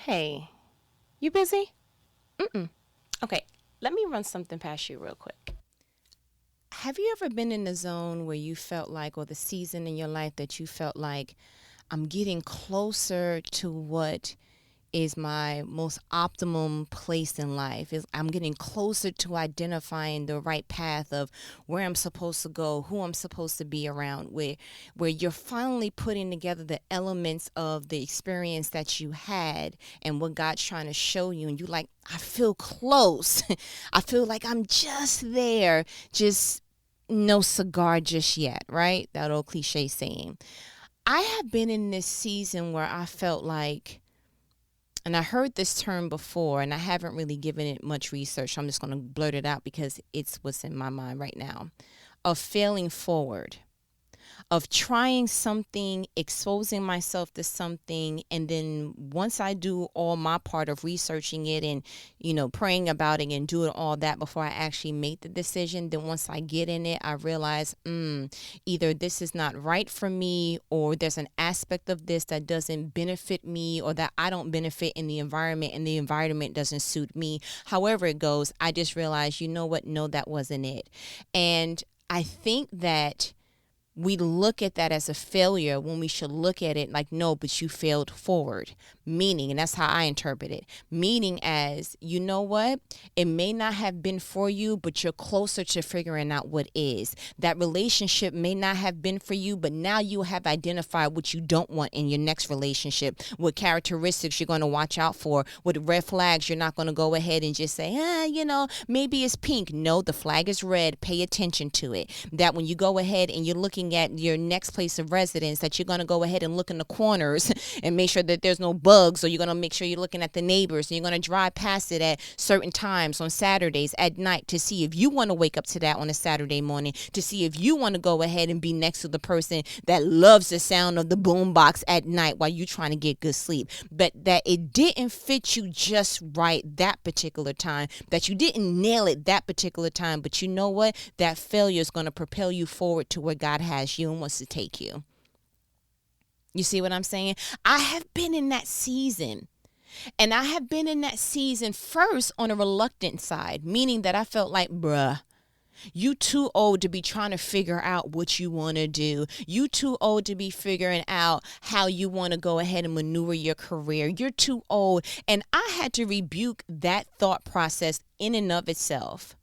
Hey, you busy? Mm-mm. Okay, let me run something past you real quick. Have you ever been in the zone where you felt like, or the season in your life that you felt like, I'm getting closer to what is my most optimum place in life? I'm getting closer to identifying the right path of where I'm supposed to go, who I'm supposed to be around, where you're finally putting together the elements of the experience that you had and what God's trying to show you, and you like, I feel close. I feel like I'm just there, just no cigar just yet, right? That old cliche saying. I have been in this season where I felt like, and I heard this term before, and I haven't really given it much research. I'm just going to blurt it out because it's what's in my mind right now, of failing forward, of trying something, exposing myself to something, and then once I do all my part of researching it and, praying about it and doing all that before I actually make the decision, then once I get in it, I realize, either this is not right for me, or there's an aspect of this that doesn't benefit me, or that I don't benefit in the environment and the environment doesn't suit me. However it goes, I just realized, you know what? No, that wasn't it. And I think that we look at that as a failure when we should look at it like, no, but you failed forward. Meaning, and that's how I interpret it, meaning as, you know what? It may not have been for you, but you're closer to figuring out what is. That relationship may not have been for you, but now you have identified what you don't want in your next relationship, what characteristics you're going to watch out for, what red flags you're not going to go ahead and just say, maybe it's pink. No, the flag is red. Pay attention to it. That when you go ahead and you're looking at your next place of residence, that you're going to go ahead and look in the corners and make sure that there's no bugs, or you're going to make sure you're looking at the neighbors, and you're going to drive past it at certain times on Saturdays at night to see if you want to wake up to that on a Saturday morning, to see if you want to go ahead and be next to the person that loves the sound of the boombox at night while you're trying to get good sleep. But that it didn't fit you just right that particular time, that you didn't nail it that particular time, but you know what? That failure is going to propel you forward to where God has you and wants to take you. You see what I'm saying? I have been in that season. And I have been in that season first on a reluctant side, meaning that I felt like, bruh, you too old to be trying to figure out what you want to do. You too old to be figuring out how you want to go ahead and maneuver your career. You're too old. And I had to rebuke that thought process in and of itself.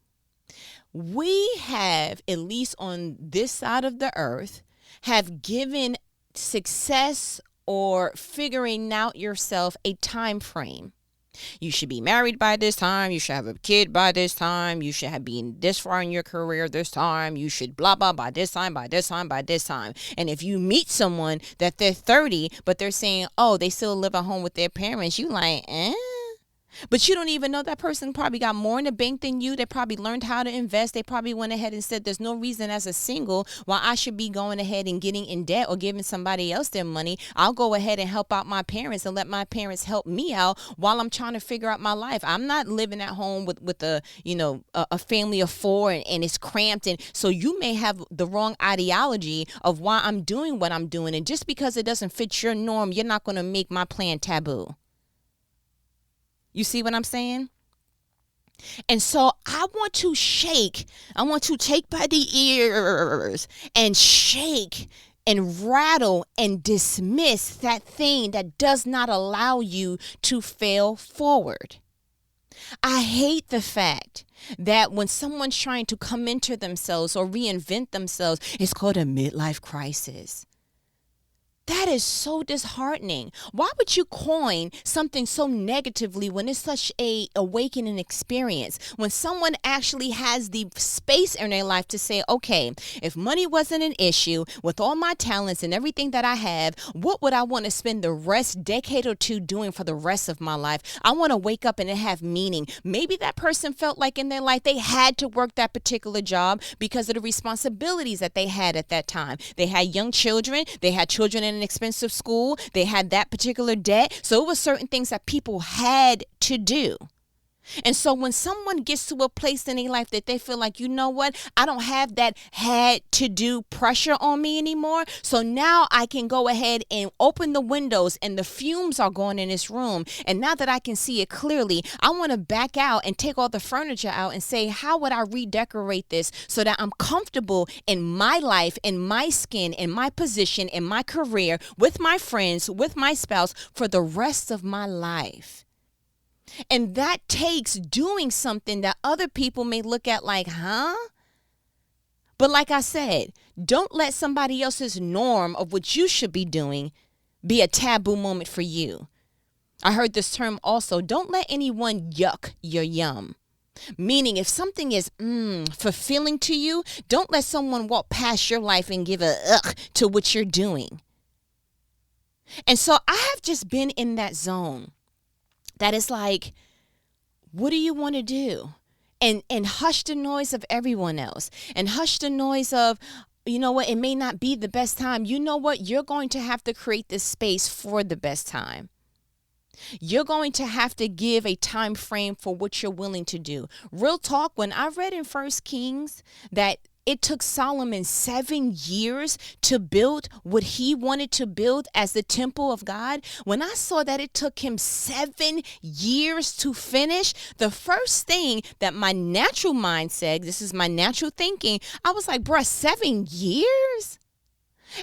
We have, at least on this side of the earth, have given success or figuring out yourself a time frame. You should be married by this time. You should have a kid by this time. You should have been this far in your career this time. You should blah, blah, by this time, by this time, by this time. And if you meet someone that they're 30, but they're saying, oh, they still live at home with their parents, you like, But you don't even know that person probably got more in the bank than you. They probably learned how to invest. They probably went ahead and said, there's no reason as a single why I should be going ahead and getting in debt or giving somebody else their money. I'll go ahead and help out my parents and let my parents help me out while I'm trying to figure out my life. I'm not living at home with a family of four and it's cramped. And so you may have the wrong ideology of why I'm doing what I'm doing. And just because it doesn't fit your norm, you're not going to make my plan taboo. You see what I'm saying? And so I want to take by the ears and shake and rattle and dismiss that thing that does not allow you to fail forward. I hate the fact that when someone's trying to come into themselves or reinvent themselves, it's called a midlife crisis. That is so disheartening. Why would you coin something so negatively when it's such a awakening experience? When someone actually has the space in their life to say, okay, if money wasn't an issue, with all my talents and everything that I have, what would I want to spend the rest decade or two doing for the rest of my life? I want to wake up and it have meaning. Maybe that person felt like in their life they had to work that particular job because of the responsibilities that they had at that time. They had young children. They had children in an expensive school. They had that particular debt. So it was certain things that people had to do. And so when someone gets to a place in their life that they feel like, you know what, I don't have that had to do pressure on me anymore. So now I can go ahead and open the windows and the fumes are going in this room. And now that I can see it clearly, I want to back out and take all the furniture out and say, how would I redecorate this so that I'm comfortable in my life, in my skin, in my position, in my career, with my friends, with my spouse for the rest of my life. And that takes doing something that other people may look at like, huh? But like I said, don't let somebody else's norm of what you should be doing be a taboo moment for you. I heard this term also, don't let anyone yuck your yum. Meaning if something is fulfilling to you, don't let someone walk past your life and give a ugh to what you're doing. And so I have just been in that zone. That is like, what do you want to do? And hush the noise of everyone else. And hush the noise of, you know what, it may not be the best time. You know what, you're going to have to create this space for the best time. You're going to have to give a time frame for what you're willing to do. Real talk, when I read in 1 Kings that it took Solomon 7 years to build what he wanted to build as the temple of God. When I saw that it took him 7 years to finish, the first thing that my natural mind said, this is my natural thinking, I was like, bruh, 7 years?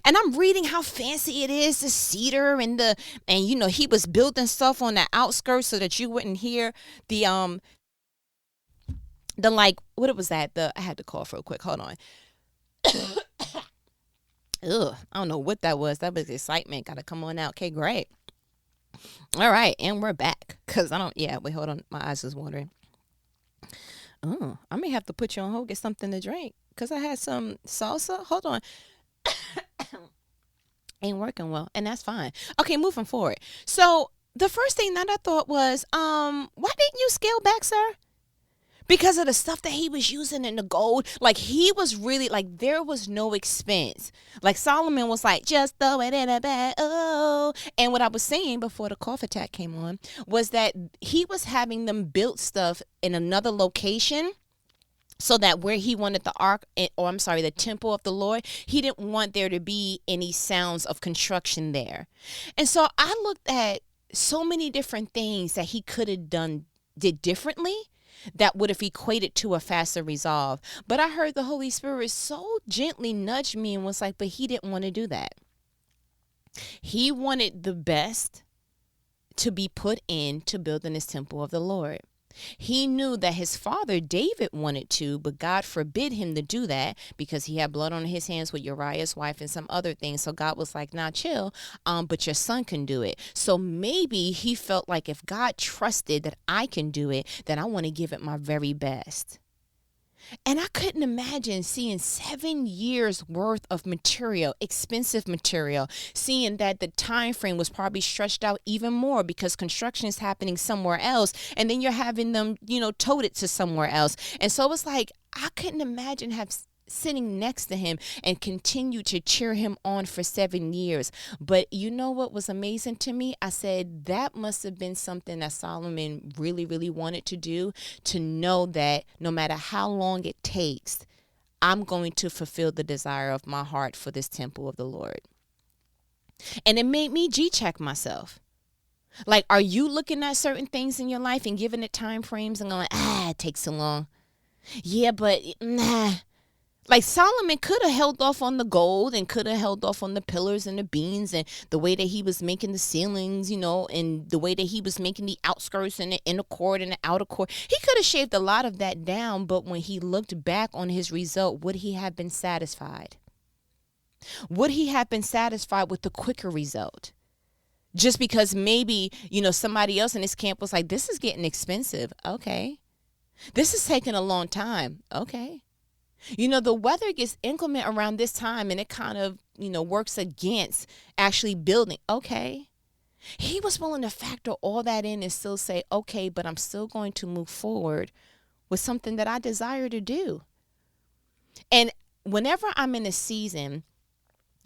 And I'm reading how fancy it is, the cedar and you know, he was building stuff on the outskirts so that you wouldn't hear the like, what was that? I had to cough real quick. Hold on. Ugh, I don't know what that was. That was excitement. Got to come on out. Okay, great. All right, and we're back. Wait, hold on. My eyes is watering. Oh, I may have to put you on hold, get something to drink, because I had some salsa. Hold on. Ain't working well, and that's fine. Okay, moving forward. So the first thing that I thought was, why didn't you scale back, sir? Because of the stuff that he was using in the gold. Like, he was really, like, there was no expense. Like, Solomon was like, just throw it in a bag. Oh. And what I was saying before the cough attack came on was that he was having them build stuff in another location so that where he wanted the temple of the Lord, he didn't want there to be any sounds of construction there. And so I looked at so many different things that he could have did differently that would have equated to a faster resolve. But I heard the Holy Spirit so gently nudge me and was like, but he didn't want to do that. He wanted the best to be put into building this temple of the Lord. He knew that his father David wanted to, but God forbid him to do that because he had blood on his hands with Uriah's wife and some other things. So God was like, nah, chill, but your son can do it. So maybe he felt like if God trusted that I can do it, then I want to give it my very best. And I couldn't imagine seeing 7 years worth of material, expensive material, seeing that the time frame was probably stretched out even more because construction is happening somewhere else. And then you're having them, towed it to somewhere else. And so it's like, I couldn't imagine sitting next to him and continue to cheer him on for 7 years. But you know what was amazing to me? I said that must have been something that Solomon really, really wanted to do, to know that no matter how long it takes, I'm going to fulfill the desire of my heart for this temple of the Lord. And it made me G-check myself. Like, are you looking at certain things in your life and giving it time frames and going, it takes so long? Yeah, but nah. Like, Solomon could have held off on the gold and could have held off on the pillars and the beams and the way that he was making the ceilings, and the way that he was making the outskirts and the inner court and the outer court. He could have shaved a lot of that down, but when he looked back on his result, would he have been satisfied? Would he have been satisfied with the quicker result? Just because maybe, somebody else in his camp was like, this is getting expensive. Okay. This is taking a long time. Okay. The weather gets inclement around this time and it kind of, works against actually building. Okay. He was willing to factor all that in and still say, okay, but I'm still going to move forward with something that I desire to do. And whenever I'm in a season,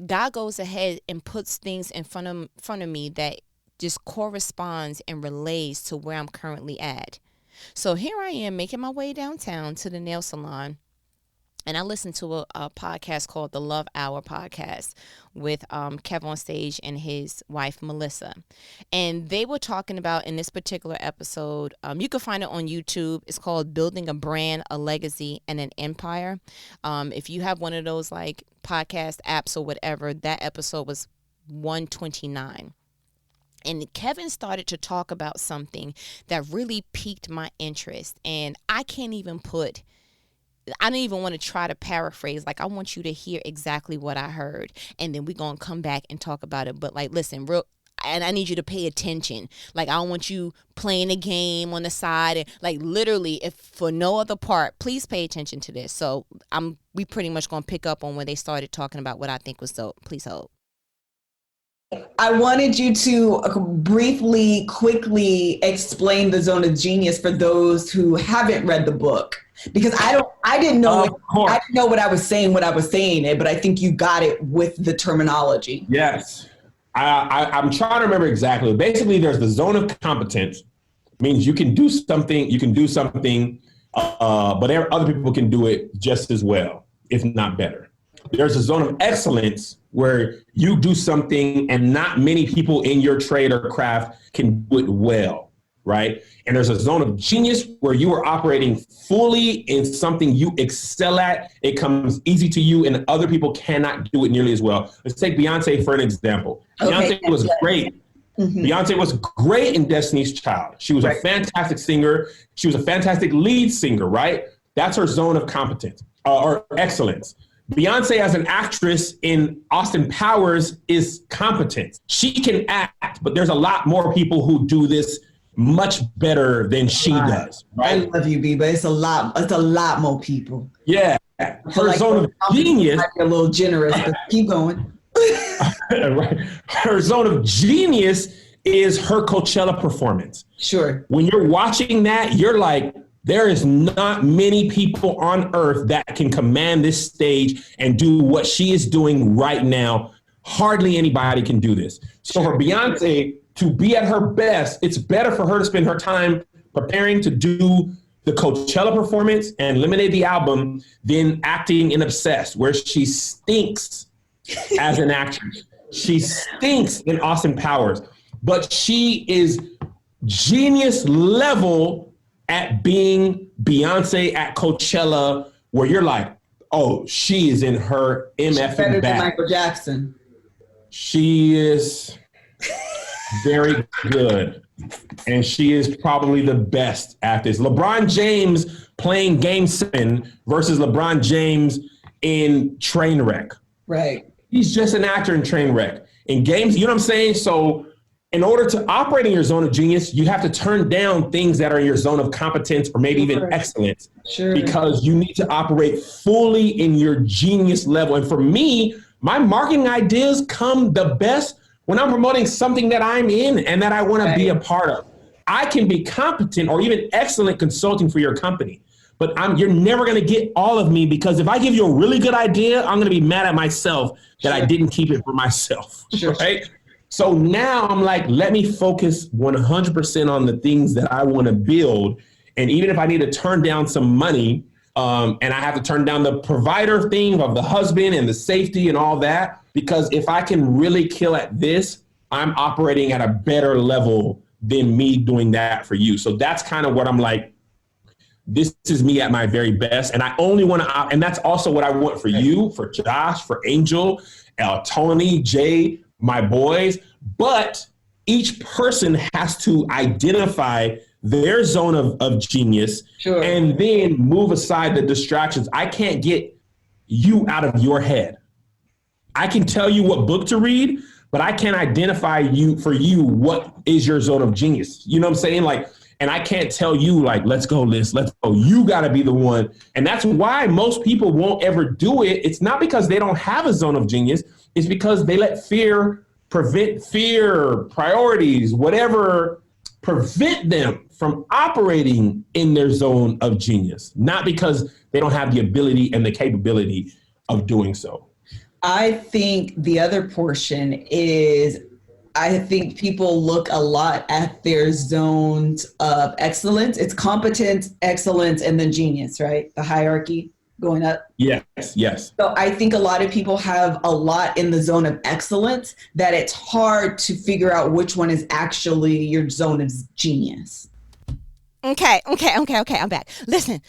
God goes ahead and puts things in front of me that just corresponds and relates to where I'm currently at. So here I am making my way downtown to the nail salon. And I listened to a podcast called the Love Hour podcast with Kev on stage and his wife, Melissa. And they were talking about in this particular episode, you can find it on YouTube. It's called Building a Brand, a Legacy, and an Empire. If you have one of those like podcast apps or whatever, that episode was 129. And Kevin started to talk about something that really piqued my interest. And I don't even want to try to paraphrase. Like, I want you to hear exactly what I heard. And then we're going to come back and talk about it. But like, listen, and I need you to pay attention. Like, I don't want you playing a game on the side. And like, literally, if for no other part, please pay attention to this. So we pretty much going to pick up on when they started talking about what I think was dope. Please hold. I wanted you to briefly, quickly explain the Zone of Genius for those who haven't read the book, because I didn't know what I was saying it, but I think you got it with the terminology. Yes, I'm trying to remember exactly. Basically, there's the zone of competence, means you can do something, but other people can do it just as well, if not better. There's a zone of excellence where you do something and not many people in your trade or craft can do it well, right? And there's a zone of genius where you are operating fully in something you excel at. It comes easy to you and other people cannot do it nearly as well. Let's take Beyonce for an example. Okay. Beyonce was great. Mm-hmm. Beyonce was great in Destiny's Child. She was a fantastic singer. She was a fantastic lead singer, right? That's her zone of competence or excellence. Beyonce as an actress in Austin Powers is competent. She can act, but there's a lot more people who do this much better than she does. Right? I love you, B, but it's a lot more people. Yeah. Her zone of genius. Might be a little generous, but keep going. Right. Her zone of genius is her Coachella performance. Sure. When you're watching that, you're like, there is not many people on earth that can command this stage and do what she is doing right now. Hardly anybody can do this. So for Beyonce to be at her best, it's better for her to spend her time preparing to do the Coachella performance and Lemonade the album than acting in Obsessed, where she stinks as an actress. She stinks in Austin Powers, but she is genius level at being Beyonce at Coachella, where you're like, oh, she is in her MFing better bag. than Michael Jackson. She is very good, and she is probably the best at this. LeBron James playing Game 7 versus LeBron James in Trainwreck. Right. He's just an actor in Trainwreck. In games, you know what I'm saying? So in order to operate in your zone of genius, you have to turn down things that are in your zone of competence or maybe even excellence, because you need to operate fully in your genius level. And for me, my marketing ideas come the best when I'm promoting something that I'm in and that I want to be a part of. I can be competent or even excellent consulting for your company, but you're never going to get all of me, because if I give you a really good idea, I'm going to be mad at myself that I didn't keep it for myself, right? So now I'm like, let me focus 100% on the things that I want to build. And even if I need to turn down some money and I have to turn down the provider thing of the husband and the safety and all that, because if I can really kill at this, I'm operating at a better level than me doing that for you. So that's kind of what I'm like, this is me at my very best. And I only want to, and that's also what I want for you, for Josh, for Angel, Tony, Jay, my boys. But each person has to identify their zone of genius and then move aside the distractions. I can't get you out of your head. I can tell you what book to read, but I can't identify what is your zone of genius. You know what I'm saying? Like, and I can't tell you like, let's go. You got to be the one. And that's why most people won't ever do it. It's not because they don't have a zone of genius. It's because they let fear, priorities, whatever, prevent them from operating in their zone of genius, not because they don't have the ability and the capability of doing so. I think the other portion is I think people look a lot at their zones of excellence. It's competence, excellence, and then genius, right? The hierarchy going up. Yes, yes. So I think a lot of people have a lot in the zone of excellence that it's hard to figure out which one is actually your zone of genius. Okay. I'm back. Listen,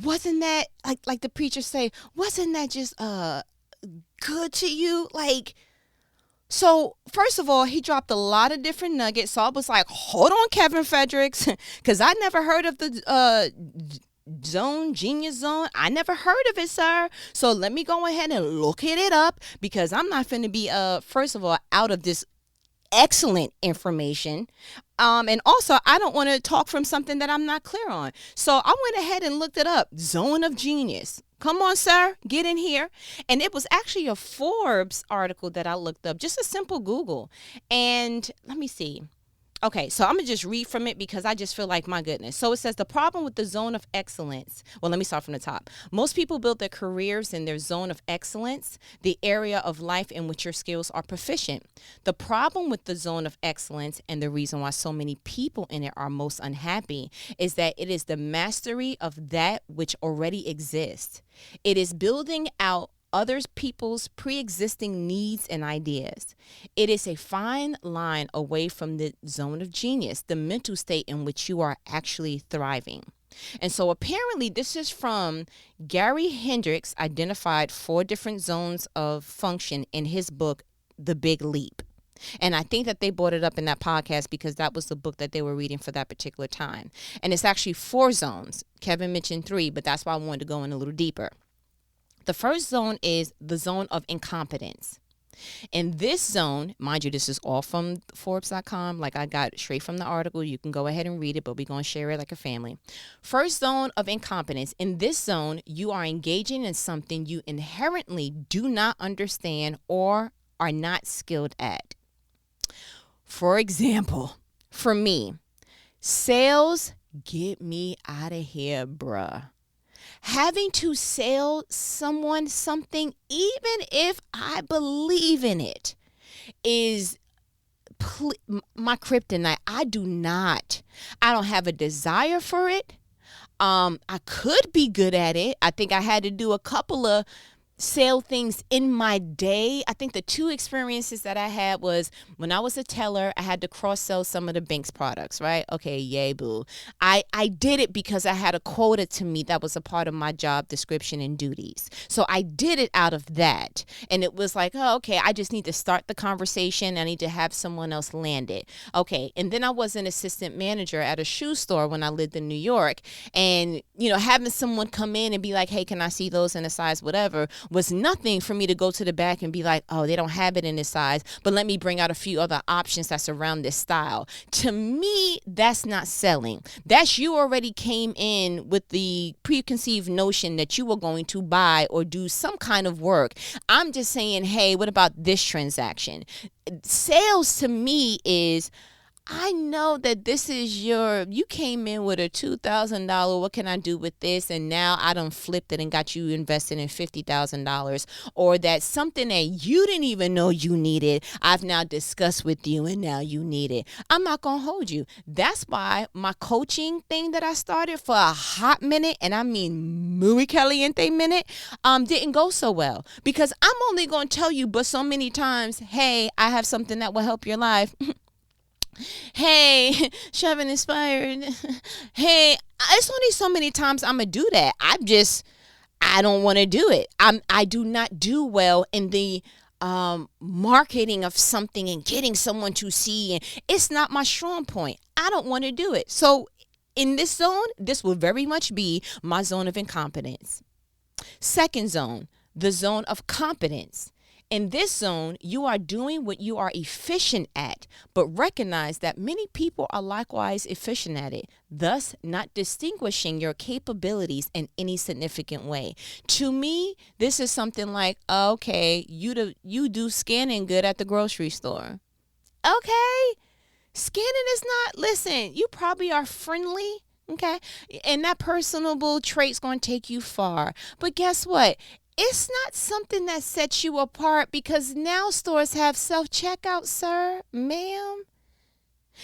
wasn't that like the preachers say? Wasn't that just good to you? Like, so first of all, he dropped a lot of different nuggets. So I was like, hold on, Kevin Fredericks, because I never heard of the genius zone. I never heard of it, sir. So let me go ahead and look it up, because I'm not finna be first of all out of this excellent information. And also, I don't want to talk from something that I'm not clear on. So I went ahead and looked it up. Zone of genius. Come on, sir, get in here. And it was actually a Forbes article that I looked up, just a simple Google. And let me see. Okay, so I'm going to just read from it because I just feel like, my goodness. So it says, the problem with the zone of excellence. Well, let me start from the top. Most people build their careers in their zone of excellence, the area of life in which your skills are proficient. The problem with the zone of excellence, and the reason why so many people in it are most unhappy, is that it is the mastery of that which already exists. It is building out others people's pre-existing needs and ideas. It is a fine line away from the zone of genius, the mental state in which you are actually thriving. And so apparently this is from Gary Hendricks, identified 4 different zones of function in his book, The Big Leap. And I think that they brought it up in that podcast because that was the book that they were reading for that particular time. And it's actually 4 zones. Kevin mentioned 3, but that's why I wanted to go in a little deeper. The first zone is the zone of incompetence. In this zone, mind you, this is all from Forbes.com. Like, I got straight from the article. You can go ahead and read it, but we're going to share it like a family. First zone of incompetence. In this zone, you are engaging in something you inherently do not understand or are not skilled at. For example, for me, sales get me out of here, bruh. Having to sell someone something, even if I believe in it, is my kryptonite. I don't have a desire for it. I could be good at it. I think I had to do a couple of sell things in my day. I think the 2 experiences that I had was when I was a teller, I had to cross sell some of the bank's products, right? Okay, yay, boo. I did it because I had a quota to meet that was a part of my job description and duties. So I did it out of that. And it was like, oh, okay, I just need to start the conversation. I need to have someone else land it. Okay. And then I was an assistant manager at a shoe store when I lived in New York. And, having someone come in and be like, hey, can I see those in a size whatever, was nothing for me to go to the back and be like, oh, they don't have it in this size, but let me bring out a few other options that's around this style. To me, that's not selling. That's you already came in with the preconceived notion that you were going to buy or do some kind of work. I'm just saying, hey, what about this transaction? Sales to me is, I know that this is you came in with a $2,000, what can I do with this? And now I done flipped it and got you invested in $50,000. Or that something that you didn't even know you needed, I've now discussed with you and now you need it. I'm not going to hold you. That's why my coaching thing that I started for a hot minute, and I mean muy caliente minute, didn't go so well. Because I'm only going to tell you but so many times, hey, I have something that will help your life. Hey, StriveNinspire. Hey, it's only so many times I'm going to do that. I don't want to do it. I do not do well in the marketing of something and getting someone to see. And it's not my strong point. I don't want to do it. So in this zone, this will very much be my zone of incompetence. Second zone, the zone of competence. In this zone, you are doing what you are efficient at, but recognize that many people are likewise efficient at it, thus not distinguishing your capabilities in any significant way. To me, this is something like, okay, you do scanning good at the grocery store. Okay, scanning is not, listen, you probably are friendly. Okay. And that personable trait's going to take you far. But guess what? it's not something that sets you apart, because now stores have self-checkout, sir, ma'am.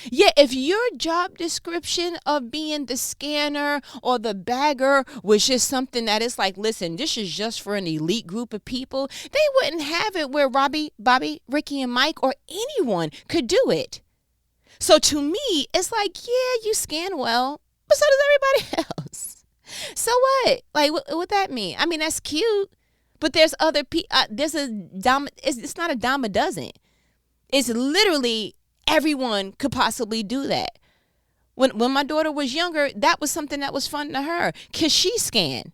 Yeah, if your job description of being the scanner or the bagger was just something that is like, listen, this is just for an elite group of people, they wouldn't have it where Robbie, Bobby, Ricky, and Mike or anyone could do it. So to me, it's like, yeah, you scan well, but so does everybody else. So what? Like, what that mean? I mean, that's cute, but there's other people. It's not a dime a dozen. It's literally everyone could possibly do that. When my daughter was younger, that was something that was fun to her, because she scanned.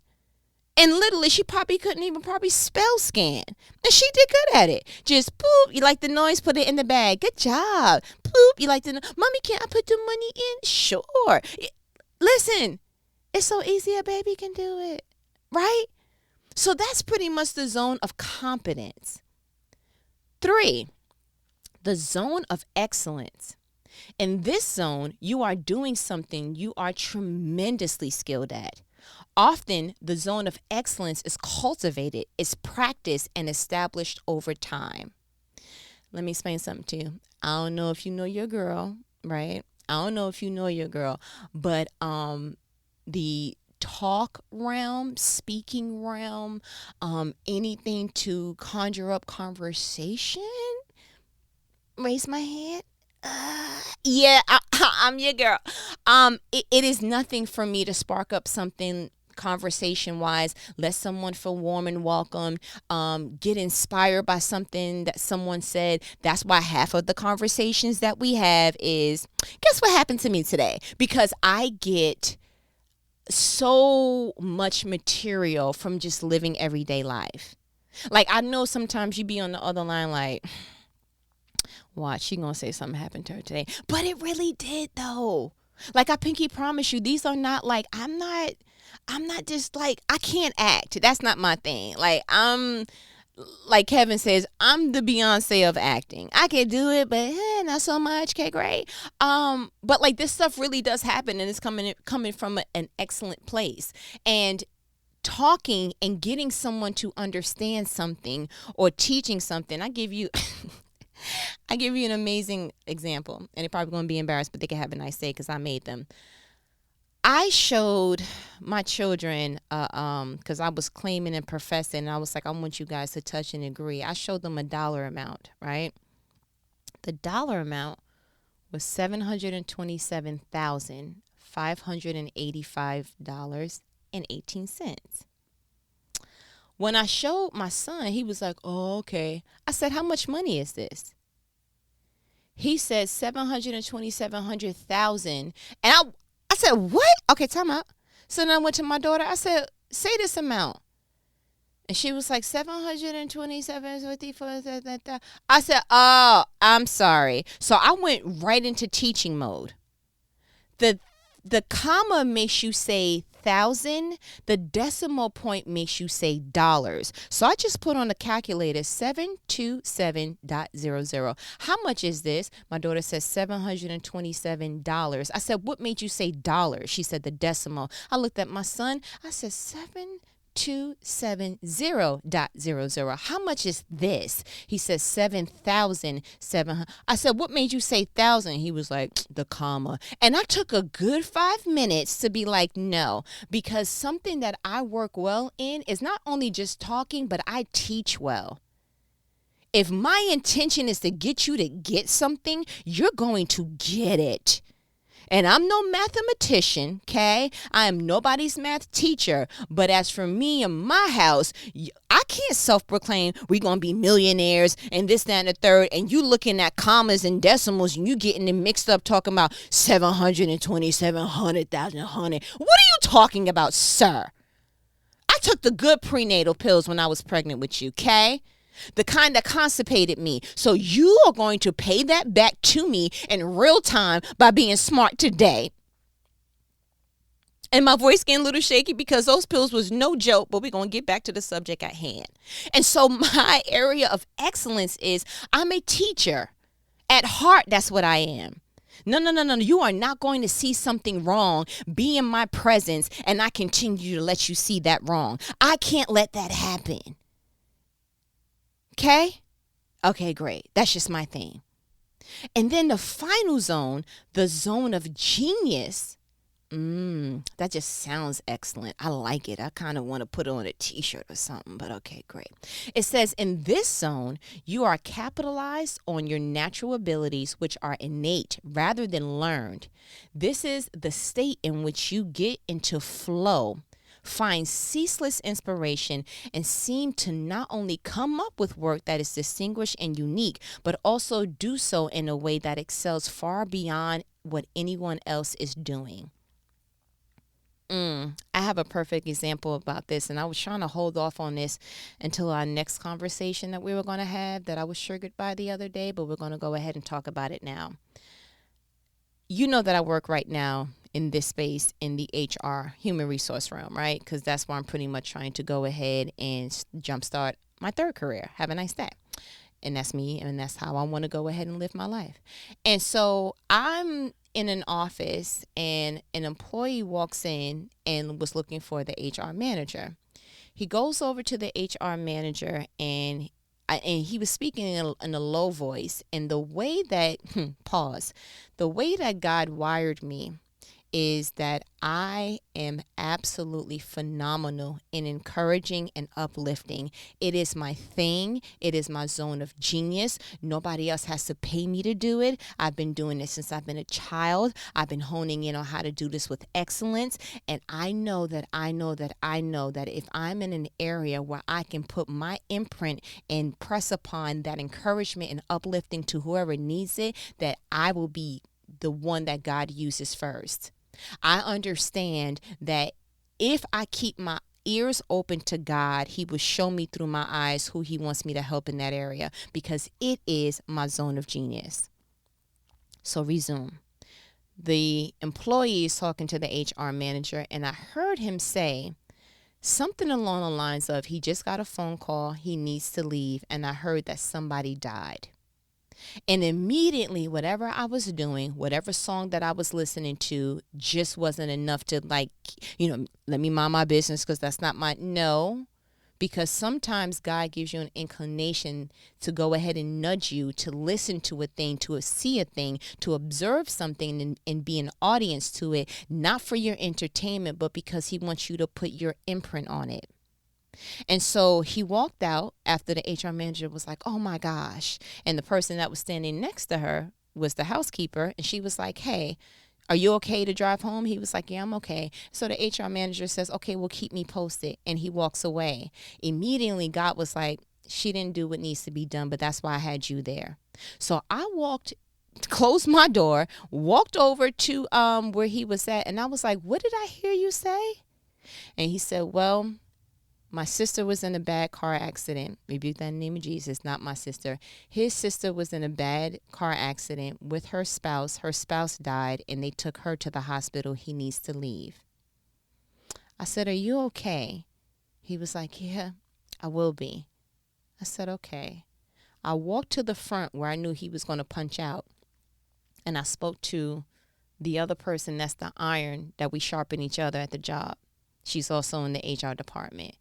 And literally, she probably couldn't even spell scan. And she did good at it. Just poop, you like the noise, put it in the bag. Good job. Poop, you like the Mommy, can I put the money in? Sure. Listen, it's so easy, a baby can do it. Right? So that's pretty much the zone of competence. 3, the zone of excellence. In this zone, you are doing something you are tremendously skilled at. Often, the zone of excellence is cultivated, is practiced, and established over time. Let me explain something to you. I don't know if you know your girl, right? I don't know if you know your girl, but the talk realm, speaking realm, anything to conjure up conversation, raise my hand. Yeah, I'm your girl. It is nothing for me to spark up something conversation wise, let someone feel warm and welcome, get inspired by something that someone said. That's why half of the conversations that we have is, guess what happened to me today? Because I get so much material from just living everyday life. Like, I know sometimes you be on the other line like, watch, she gonna say something happened to her today. But it really did, though. Like, I pinky promise you, these are not like, I'm not just like, I can't act. That's not my thing. Like, like Kevin says, I'm the Beyonce of acting. I can do it, but not so much. Okay, great. But like, this stuff really does happen, and it's coming from an excellent place. And talking and getting someone to understand something or teaching something, I give you an amazing example, and they're probably going to be embarrassed, but they can have a nice day because I made them. I showed my children, because I was claiming and professing, and I was like, I want you guys to touch and agree. I showed them a dollar amount, right? The dollar amount was $727,585.18. When I showed my son, he was like, oh, okay. I said, how much money is this? He said $727,000. And I said, what? Okay, time out. So then I went to my daughter. I said, say this amount. And she was like, 727.54. I said, oh, I'm sorry. So I went right into teaching mode. The comma makes you say thousand. The decimal point makes you say dollars. So I just put on the calculator 727.00. How much is this? My daughter says $727. I said, what made you say dollars? She said the decimal. I looked at my son. I said 7,270.00. How much is this? He says 7,700. I said, what made you say thousand? He was like, the comma. And I took a good 5 minutes to be like, no, because something that I work well in is not only just talking, but I teach well. If my intention is to get you to get something, you're going to get it. And I'm no mathematician, okay? I am nobody's math teacher. But as for me and my house, I can't self-proclaim we're going to be millionaires and this, that, and the third. And you looking at commas and decimals and you getting them mixed up talking about 727,100,000. What are you talking about, sir? I took the good prenatal pills when I was pregnant with you, okay? The kind that constipated me. So you are going to pay that back to me in real time by being smart today. And my voice getting a little shaky because those pills was no joke, but we're going to get back to the subject at hand. And so my area of excellence is I'm a teacher. At heart, that's what I am. No, no, no, no. You are not going to see something wrong, be in my presence, and I continue to let you see that wrong. I can't let that happen. Okay? Okay, great. That's just my thing. And then the final zone, the zone of genius. That just sounds excellent. I like it. I kind of want to put it on a t-shirt or something, but okay, great. It says in this zone, you are capitalized on your natural abilities, which are innate rather than learned. This is the state in which you get into flow, find ceaseless inspiration, and seem to not only come up with work that is distinguished and unique, but also do so in a way that excels far beyond what anyone else is doing. I have a perfect example about this, and I was trying to hold off on this until our next conversation that we were going to have that I was triggered by the other day, but we're going to go ahead and talk about it now. You know that I work right now in this space in the HR, human resource realm, right? Because that's where I'm pretty much trying to go ahead and jumpstart my third career. Have a nice day. And that's me, and that's how I want to go ahead and live my life. And so I'm in an office, and an employee walks in and was looking for the HR manager. He goes over to the HR manager, and he was speaking in a low voice. And the way that, the way that God wired me is that I am absolutely phenomenal in encouraging and uplifting. It is my thing. It is my zone of genius. Nobody else has to pay me to do it. I've been doing this since I've been a child. I've been honing in on how to do this with excellence. And I know that if I'm in an area where I can put my imprint and press upon that encouragement and uplifting to whoever needs it, that I will be the one that God uses first. I understand that if I keep my ears open to God, He will show me through my eyes who He wants me to help in that area, because it is my zone of genius. So resume. The employee is talking to the HR manager, and I heard him say something along the lines of, he just got a phone call, he needs to leave, and I heard that somebody died. And immediately, whatever I was doing, whatever song that I was listening to just wasn't enough to, like, let me mind my business because that's not no. Because sometimes God gives you an inclination to go ahead and nudge you to listen to a thing, to see a thing, to observe something and be an audience to it, not for your entertainment, but because He wants you to put your imprint on it. And so he walked out after the HR manager was like, oh my gosh. And the person that was standing next to her was the housekeeper. And she was like, hey, are you okay to drive home? He was like, yeah, I'm okay. So the HR manager says, okay, well, keep me posted. And he walks away. Immediately, God was like, she didn't do what needs to be done, but that's why I had you there. So I closed my door, walked over to where he was at. And I was like, what did I hear you say? And he said, well, my sister was in a bad car accident. Rebuke that in the name of Jesus, not my sister. His sister was in a bad car accident with her spouse. Her spouse died, and they took her to the hospital. He needs to leave. I said, are you okay? He was like, yeah, I will be. I said, okay. I walked to the front where I knew he was going to punch out, and I spoke to the other person, that's the iron that we sharpen each other at the job. She's also in the HR department.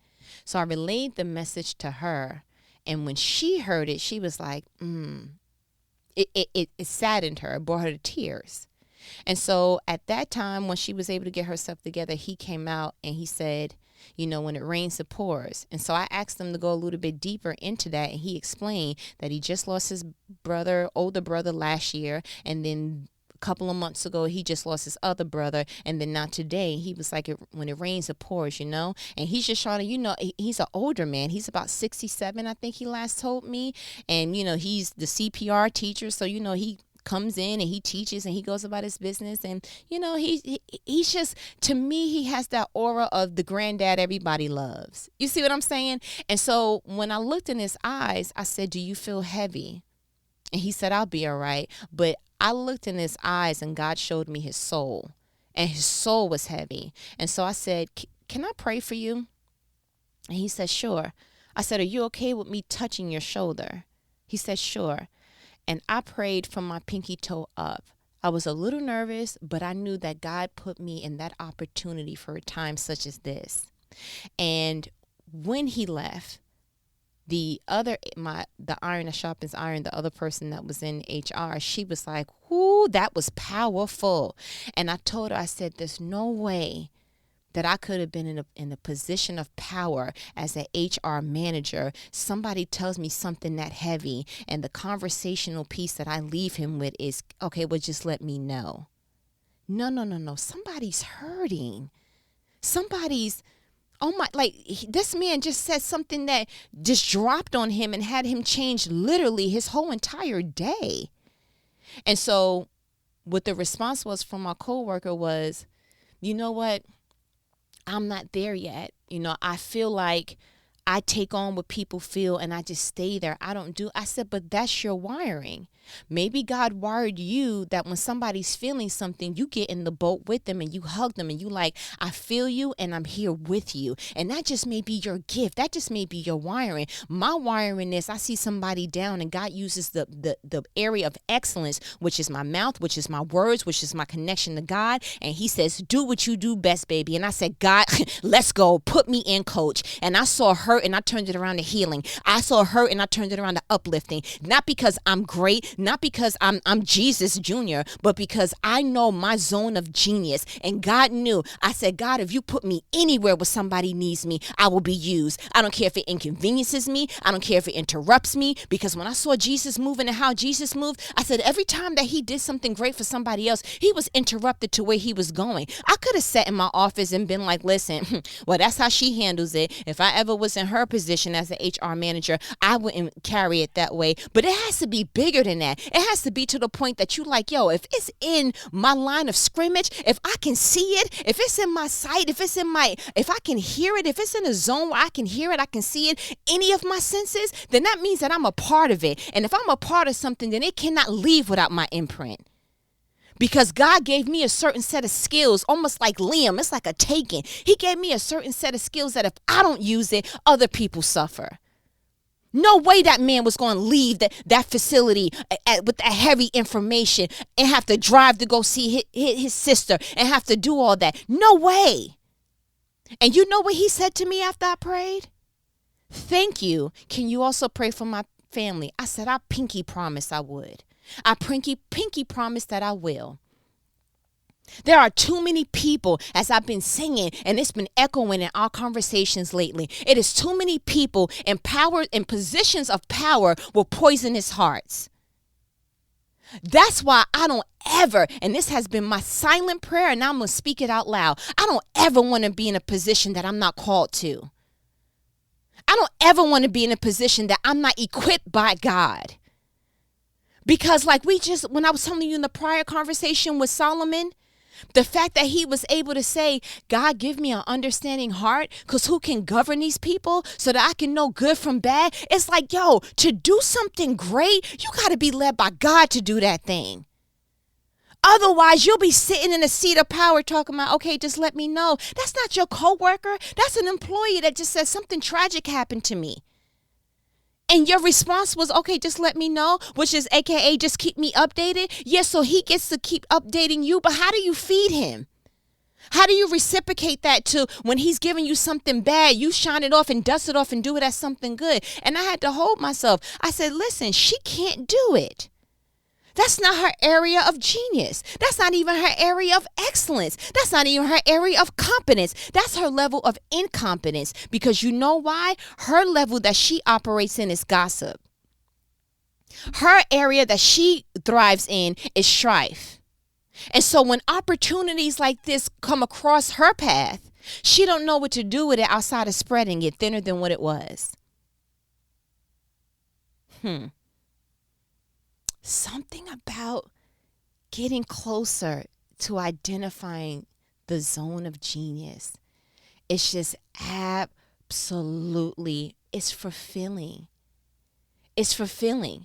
So I relayed the message to her, and when she heard it, she was like, it saddened her, it brought her to tears. And so at that time, when she was able to get herself together, he came out and he said, when it rains, it pours. And so I asked him to go a little bit deeper into that, and he explained that he just lost his older brother last year, and then couple of months ago he just lost his other brother, and then not today. He was like, when it rains it pours, and he's just trying to, he's an older man. He's about 67, I think he last told me, and he's the CPR teacher, so he comes in and he teaches and he goes about his business, and he's just, to me, he has that aura of the granddad everybody loves. You see what I'm saying? And so when I looked in his eyes, I said, do you feel heavy? And he said, I'll be all right. But I looked in his eyes and God showed me his soul, and his soul was heavy. And so I said, can I pray for you? And he said, sure. I said, are you okay with me touching your shoulder? He said, sure. And I prayed from my pinky toe up. I was a little nervous, but I knew that God put me in that opportunity for a time such as this. And when he left, the iron that sharpens iron, the other person that was in HR, she was like, "Ooh, that was powerful." And I told her, I said, there's no way that I could have been in a position of power as an HR manager. Somebody tells me something that heavy, and the conversational piece that I leave him with is, okay, well, just let me know. No. Somebody's hurting. This man just said something that just dropped on him and had him change literally his whole entire day. And so what the response was from my coworker was, you know what? I'm not there yet. I feel like I take on what people feel and I just stay there. I said, but that's your wiring. Maybe God wired you that when somebody's feeling something, you get in the boat with them and you hug them and you like, I feel you and I'm here with you. And that just may be your gift. That just may be your wiring. My wiring is I see somebody down and God uses the area of excellence, which is my mouth, which is my words, which is my connection to God. And he says, do what you do best, baby. And I said, God, let's go. Put me in, coach. And I saw hurt and I turned it around to healing. I saw hurt and I turned it around to uplifting. Not because I'm great, not because I'm Jesus Jr., but because I know my zone of genius. And God knew. I said, God, if you put me anywhere where somebody needs me, I will be used. I don't care if it inconveniences me. I don't care if it interrupts me. Because when I saw Jesus moving and how Jesus moved, I said every time that he did something great for somebody else, he was interrupted to where he was going. I could have sat in my office and been like, listen, well, that's how she handles it. If I ever was in her position as an HR manager, I wouldn't carry it that way. But it has to be bigger than that. It has to be to the point that you like, yo, if it's in my line of scrimmage, if I can see it, if it's in my sight, if I can hear it, if it's in a zone where I can hear it, I can see it, any of my senses, then that means that I'm a part of it. And if I'm a part of something, then it cannot leave without my imprint. Because God gave me a certain set of skills, almost like Liam. It's like a taking. He gave me a certain set of skills that if I don't use it, other people suffer. No way that man was going to leave that facility with that heavy information and have to drive to go see his sister and have to do all that. No way. And you know what he said to me after I prayed? Thank you. Can you also pray for my family? I said, I pinky promised I would. I pinky promise that I will. There are too many people, as I've been singing, and it's been echoing in our conversations lately. It is too many people in positions of power with poisonous hearts. That's why I don't ever, and this has been my silent prayer, and I'm going to speak it out loud. I don't ever want to be in a position that I'm not called to. I don't ever want to be in a position that I'm not equipped by God. Because when I was telling you in the prior conversation with Solomon, the fact that he was able to say, God, give me an understanding heart, because who can govern these people so that I can know good from bad? It's like, yo, to do something great, you got to be led by God to do that thing. Otherwise, you'll be sitting in a seat of power talking about, okay, just let me know. That's not your coworker. That's an employee that just said something tragic happened to me. And your response was, okay, just let me know, which is AKA just keep me updated. Yes, so he gets to keep updating you, but how do you feed him? How do you reciprocate that to when he's giving you something bad, you shine it off and dust it off and do it as something good? And I had to hold myself. I said, listen, she can't do it. That's not her area of genius. That's not even her area of excellence. That's not even her area of competence. That's her level of incompetence. Because you know why? Her level that she operates in is gossip. Her area that she thrives in is strife. And so when opportunities like this come across her path, she don't know what to do with it outside of spreading it thinner than what it was. Something about getting closer to identifying the zone of genius. It's just absolutely, it's fulfilling. It's fulfilling.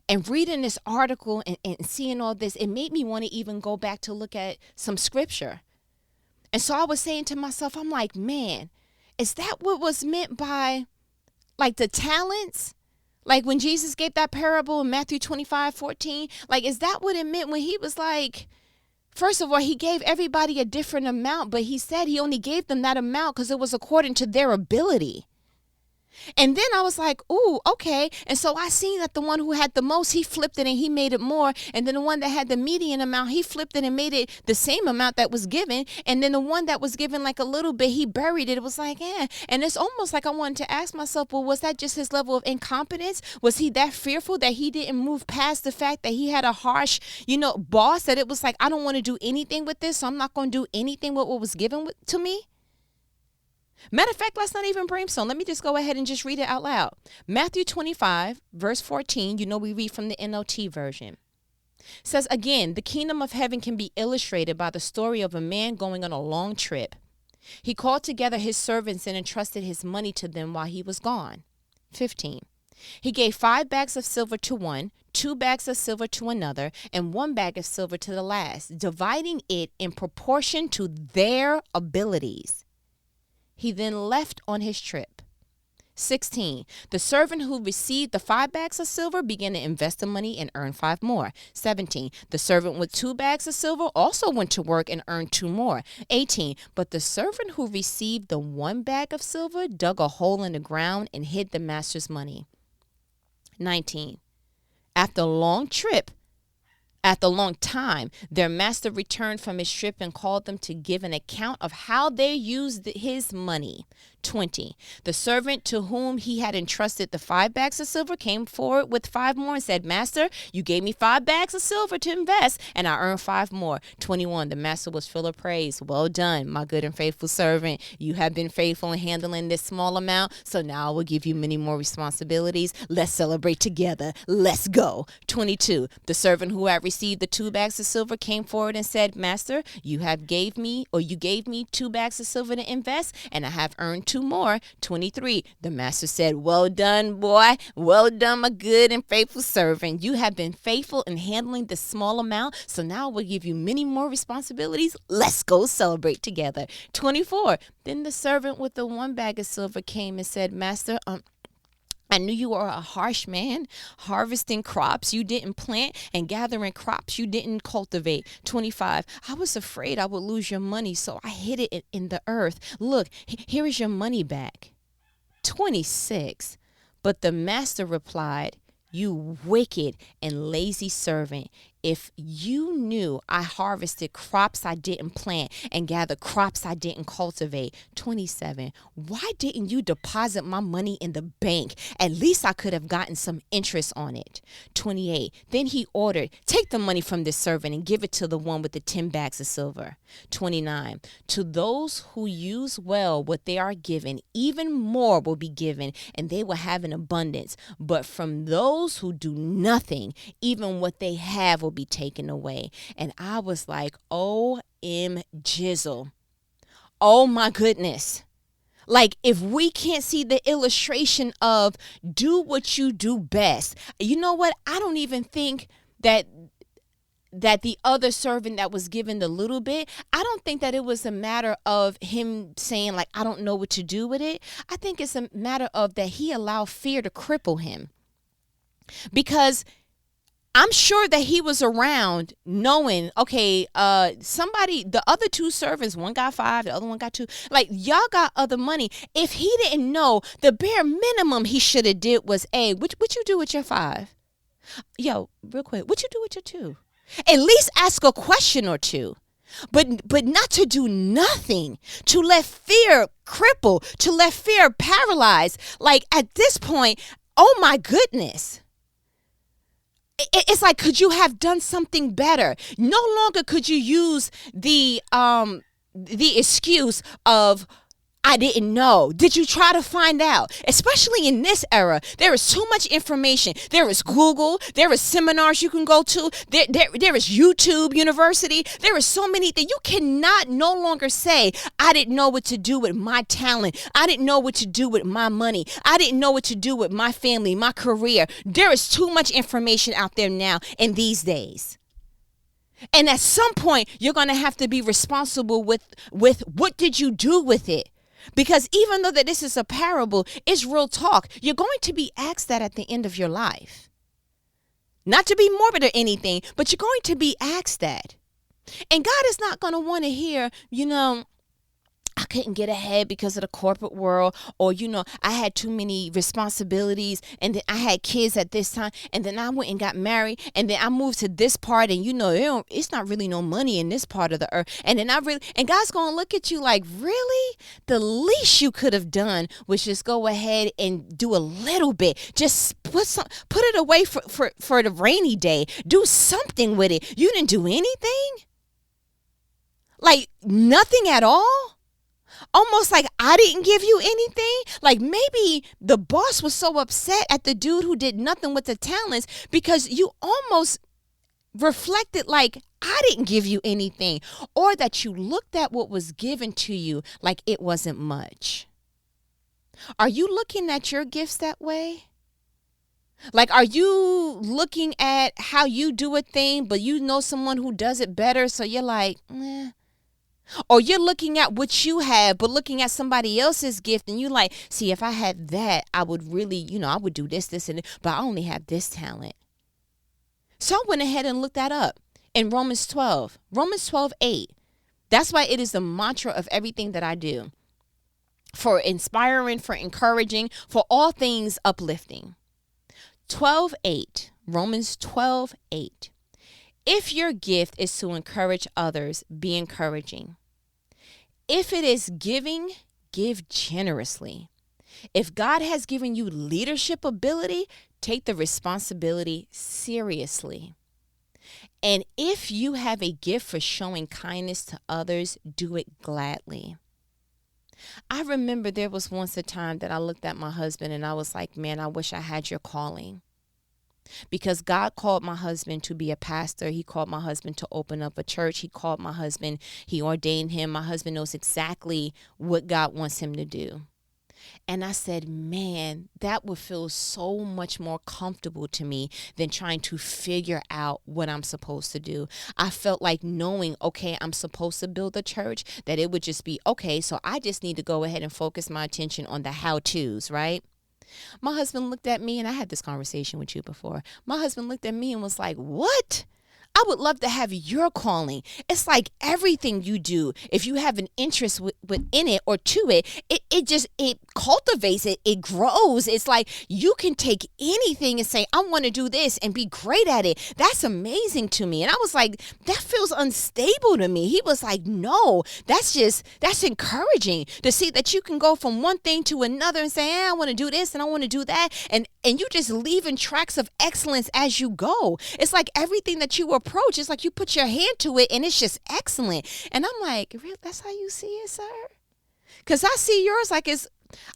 And reading this article and seeing all this, it made me want to even go back to look at some scripture. And so I was saying to myself, I'm like, man, is that what was meant by like the talents? Like when Jesus gave that parable in Matthew 25:14, like, is that what it meant when he was like, first of all, he gave everybody a different amount, but he said he only gave them that amount because it was according to their ability. And then I was like, ooh, okay. And so I seen that the one who had the most, he flipped it and he made it more. And then the one that had the median amount, he flipped it and made it the same amount that was given. And then the one that was given like a little bit, he buried it. It was like, eh. And it's almost like I wanted to ask myself, well, was that just his level of incompetence? Was he that fearful that he didn't move past the fact that he had a harsh, boss, that it was like, I don't want to do anything with this, so I'm not going to do anything with what was given to me? Matter of fact, let's not even brainstorm. Let me just go ahead and just read it out loud. Matthew 25, verse 14, we read from the NLT version. Says, again, the kingdom of heaven can be illustrated by the story of a man going on a long trip. He called together his servants and entrusted his money to them while he was gone. 15. He gave 5 bags of silver to one, 2 bags of silver to another, and 1 bag of silver to the last, dividing it in proportion to their abilities. He then left on his trip. 16. The servant who received the 5 bags of silver began to invest the money and earn 5 more. 17. The servant with 2 bags of silver also went to work and earned 2 more. 18. But the servant who received the 1 bag of silver dug a hole in the ground and hid the master's money. 19. After a long time, their master returned from his trip and called them to give an account of how they used his money. 20. The servant to whom he had entrusted the 5 bags of silver came forward with 5 more and said, Master, you gave me 5 bags of silver to invest, and I earned 5 more. 21. The master was full of praise. Well done, my good and faithful servant. You have been faithful in handling this small amount, so now I will give you many more responsibilities. Let's celebrate together. Let's go. 22. The servant who had received the 2 bags of silver came forward and said, Master, you gave me 2 bags of silver to invest, and I have earned 2 more. 23. The master said, well done, boy. Well done, my good and faithful servant. You have been faithful in handling this small amount, so now we'll give you many more responsibilities. Let's go celebrate together. 24. Then the servant with the 1 bag of silver came and said, Master, I knew you were a harsh man, harvesting crops you didn't plant and gathering crops you didn't cultivate. 25. I was afraid I would lose your money, so I hid it in the earth. Look, here is your money back. 26. But the master replied, you wicked and lazy servant. If you knew I harvested crops I didn't plant and gathered crops I didn't cultivate. 27. Why didn't you deposit my money in the bank? At least I could have gotten some interest on it. 28. Then he ordered, take the money from this servant and give it to the one with the 10 bags of silver. 29. To those who use well what they are given, even more will be given, and they will have an abundance. But from those who do nothing, even what they have will be taken away. And I was like, OM jizzle. Oh my goodness. Like, if we can't see the illustration of do what you do best, you know what? I don't even think that the other servant that was given the little bit, I don't think that it was a matter of him saying, like, I don't know what to do with it. I think it's a matter of that he allowed fear to cripple him. Because I'm sure that he was around knowing, okay, the other 2 servants, one got 5, the other one got 2. Like, y'all got other money. If he didn't know, the bare minimum he should have did was, hey, what you do with your 5? Yo, real quick, what you do with your 2? At least ask a question or 2. But not to do nothing, to let fear cripple, to let fear paralyze. Like, at this point, oh my goodness. It's like, could you have done something better? No longer could you use the excuse of, I didn't know. Did you try to find out? Especially in this era, there is too much information. There is Google. There is seminars you can go to. There is YouTube University. There is so many that you cannot no longer say, I didn't know what to do with my talent. I didn't know what to do with my money. I didn't know what to do with my family, my career. There is too much information out there now in these days. And at some point, you're going to have to be responsible with what did you do with it? Because even though that this is a parable, it's real talk. You're going to be asked that at the end of your life. Not to be morbid or anything, but you're going to be asked that. And God is not going to want to hear, I couldn't get ahead because of the corporate world, or, I had too many responsibilities, and then I had kids at this time, and then I went and got married, and then I moved to this part, and it's not really no money in this part of the earth. And then and God's going to look at you like, really? The least you could have done was just go ahead and do a little bit. Just put it away for the rainy day. Do something with it. You didn't do anything? Like nothing at all? Almost like I didn't give you anything. Like maybe the boss was so upset at the dude who did nothing with the talents because you almost reflected like I didn't give you anything, or that you looked at what was given to you like it wasn't much. Are you looking at your gifts that way? Like, are you looking at how you do a thing, but someone who does it better, so you're like, eh. Or you're looking at what you have, but looking at somebody else's gift, and you like, see, if I had that, I would really, I would do this, and but I only have this talent. So I went ahead and looked that up in Romans 12:8. That's why it is the mantra of everything that I do. For inspiring, for encouraging, for all things uplifting. 12:8, Romans 12:8. If your gift is to encourage others, be encouraging. If it is giving, give generously. If God has given you leadership ability, take the responsibility seriously. And if you have a gift for showing kindness to others, do it gladly. I remember there was once a time that I looked at my husband and I was like, man, I wish I had your calling. Because God called my husband to be a pastor. He called my husband to open up a church. He called my husband. He ordained him. My husband knows exactly what God wants him to do. And I said, man, that would feel so much more comfortable to me than trying to figure out what I'm supposed to do. I felt like knowing, okay, I'm supposed to build a church, that it would just be, okay, so I just need to go ahead and focus my attention on the how-tos, right? My husband looked at me, and I had this conversation with you before. My husband looked at me and was like, what? I would love to have your calling. It's like everything you do, if you have an interest within it or to it, it cultivates it. It grows. It's like you can take anything and say, I want to do this and be great at it. That's amazing to me. And I was like, that feels unstable to me. He was like, no, that's encouraging to see that you can go from one thing to another and say, I want to do this and I want to do that. And you just leaving tracks of excellence as you go. It's like everything that you approach, it's like you put your hand to it and it's just excellent. And I'm like, really? That's how you see it, sir? Because I see yours like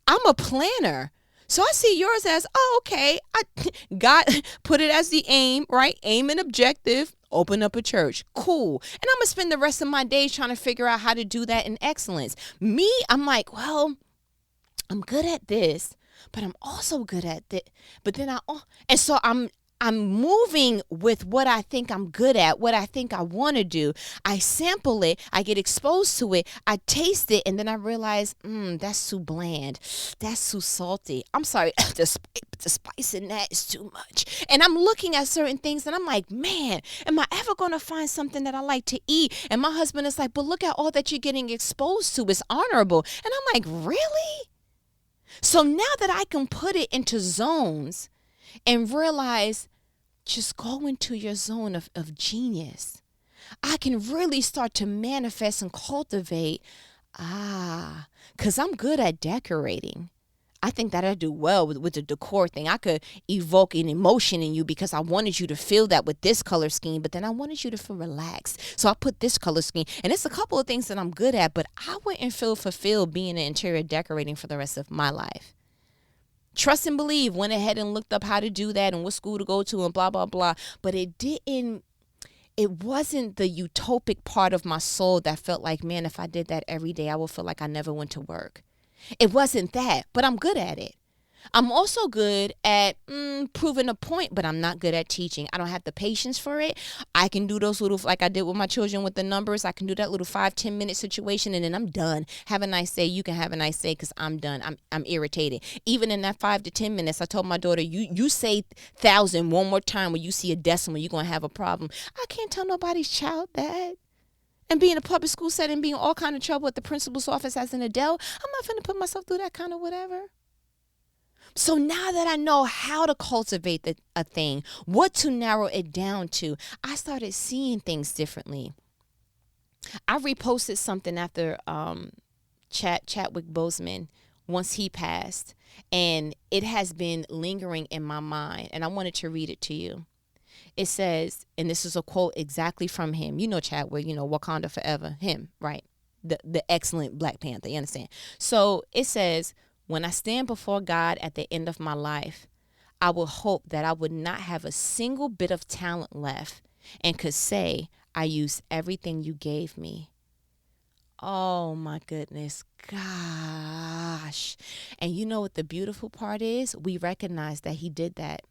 I'm a planner. So I see yours as, okay, God put it as the aim, right? Aim and objective, open up a church. Cool. And I'm going to spend the rest of my days trying to figure out how to do that in excellence. Me, I'm like, well, I'm good at this, but I'm also good at that. But then and so I'm moving with what I think I'm good at, what I think I want to do. I sample it, I get exposed to it, I taste it, and then I realize, that's too bland. That's too salty. I'm sorry, the spice in that is too much. And I'm looking at certain things and I'm like, man, am I ever going to find something that I like to eat? And my husband is like, but look at all that you're getting exposed to. It's honorable. And I'm like, really? So now that I can put it into zones and realize, just go into your zone of genius, I can really start to manifest and cultivate, because I'm good at decorating. I think that I do well with the decor thing. I could evoke an emotion in you because I wanted you to feel that with this color scheme, but then I wanted you to feel relaxed. So I put this color scheme. And it's a couple of things that I'm good at, but I wouldn't feel fulfilled being in interior decorating for the rest of my life. Trust and believe, went ahead and looked up how to do that and what school to go to and blah, blah, blah. But it wasn't the utopic part of my soul that felt like, man, if I did that every day, I would feel like I never went to work. It wasn't that, but I'm good at it. I'm also good at proving a point, but I'm not good at teaching. I don't have the patience for it. I can do those little, like I did with my children with the numbers. I can do that little 5-10 minute situation, and then I'm done. Have a nice day. You can have a nice day because I'm done. I'm irritated. Even in that 5 to 10 minutes, I told my daughter, you say 1,000 one more time when you see a decimal, you're gonna have a problem. I can't tell nobody's child that. And being in a public school setting, being all kind of trouble at the principal's office as an adult, I'm not finna put myself through that kind of whatever. So now that I know how to cultivate a thing, what to narrow it down to, I started seeing things differently. I reposted something after Chadwick Boseman once he passed, and it has been lingering in my mind, and I wanted to read it to you. It says, and this is a quote exactly from him. You know Chadwick, Wakanda forever, him, right? The excellent Black Panther, you understand? So it says, when I stand before God at the end of my life, I will hope that I would not have a single bit of talent left and could say, I used everything you gave me. Oh my goodness, gosh. And you know what the beautiful part is? We recognize that he did that.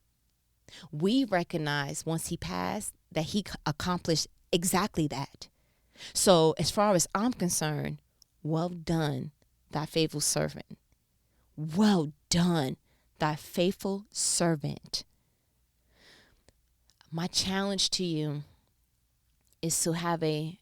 We recognize once he passed that he accomplished exactly that. So as far as I'm concerned, well done, thy faithful servant. Well done, thy faithful servant. My challenge to you is to have a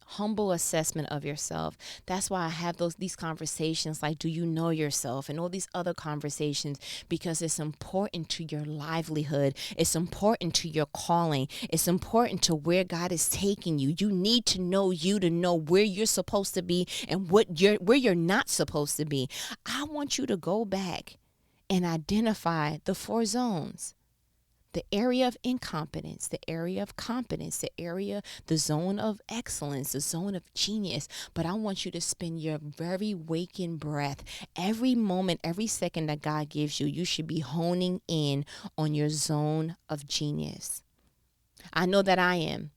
humble assessment of yourself. That's why I have these conversations like, do you know yourself, and all these other conversations, because it's important to your livelihood. It's important to your calling. It's important to where God is taking you. You need to know you to know where you're supposed to be and where you're not supposed to be. I want you to go back and identify the 4 zones. The area of incompetence, the area of competence, the zone of excellence, the zone of genius. But I want you to spend your very waking breath, every moment, every second that God gives you, you should be honing in on your zone of genius. I know that I am,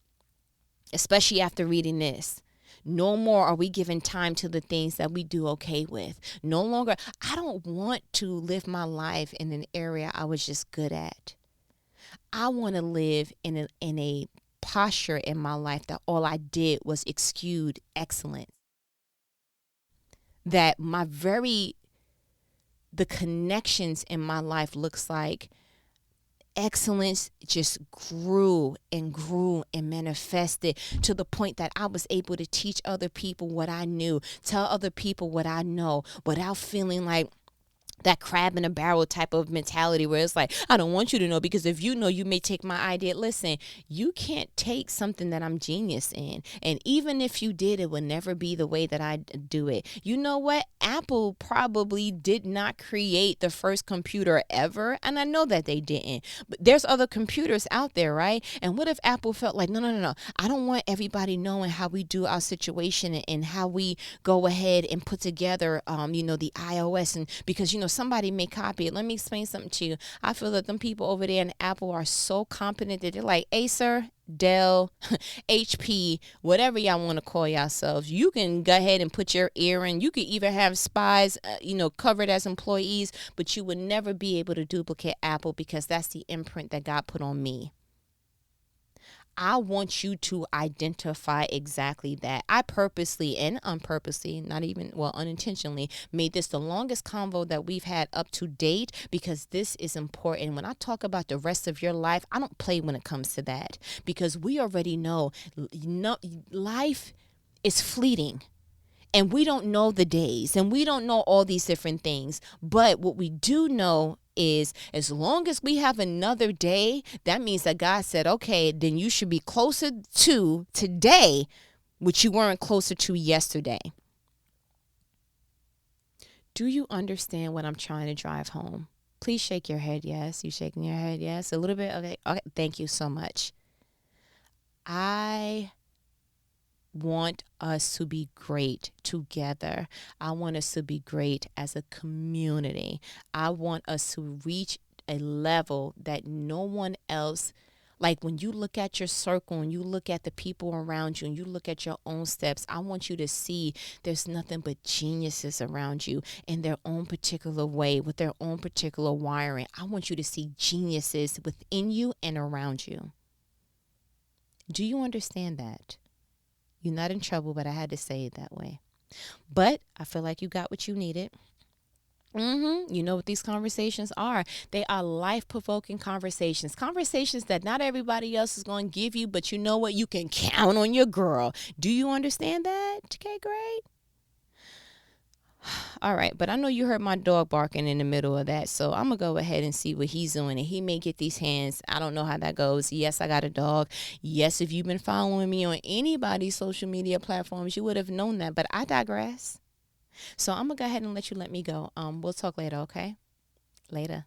especially after reading this. No more are we giving time to the things that we do okay with. No longer, I don't want to live my life in an area I was just good at. I want to live in a posture in my life that all I did was exude excellence. That the connections in my life looks like excellence just grew and manifested to the point that I was able to teach other people what I knew, tell other people what I know, without feeling like that crab in a barrel type of mentality where it's like, I don't want you to know, because if you know, you may take my idea. Listen, you can't take something that I'm genius in. And even if you did, it would never be the way that I do it. You know what? Apple probably did not create the first computer ever. And I know that they didn't. But there's other computers out there, right? And what if Apple felt like, no. I don't want everybody knowing how we do our situation and how we go ahead and put together, the iOS. And because, somebody may copy it. Let me explain something to you. I feel that them people over there in Apple are so competent that they're like, Acer, Dell, HP, whatever y'all want to call yourselves. You can go ahead and put your ear in. You could even have spies, covered as employees, but you would never be able to duplicate Apple because that's the imprint that God put on me. I want you to identify exactly that. I purposely and unpurposely, unintentionally, made this the longest convo that we've had up to date because this is important. When I talk about the rest of your life, I don't play when it comes to that because we already know life is fleeting. And we don't know the days and we don't know all these different things. But what we do know is as long as we have another day, that means that God said, okay, then you should be closer to today, which you weren't closer to yesterday. Do you understand what I'm trying to drive home? Please shake your head. Yes. You shaking your head? Yes. A little bit. Okay. Thank you so much. I want us to be great together. I want us to be great as a community. I want us to reach a level that no one else Like when you look at your circle and you look at the people around you and you look at your own steps, I want you to see there's nothing but geniuses around you in their own particular way with their own particular wiring. I want you to see geniuses within you and around you. Do you understand that? You're not in trouble, but I had to say it that way. But I feel like you got what you needed. You know what these conversations are. They are life-provoking conversations. Conversations that not everybody else is going to give you, but you know what? You can count on your girl. Do you understand that? Okay, great. All right, but I know you heard my dog barking in the middle of that, so I'm going to go ahead and see what he's doing, and he may get these hands. I don't know how that goes. Yes, I got a dog. Yes, if you've been following me on anybody's social media platforms, you would have known that, but I digress. So I'm going to go ahead and let me go. We'll talk later, okay? Later.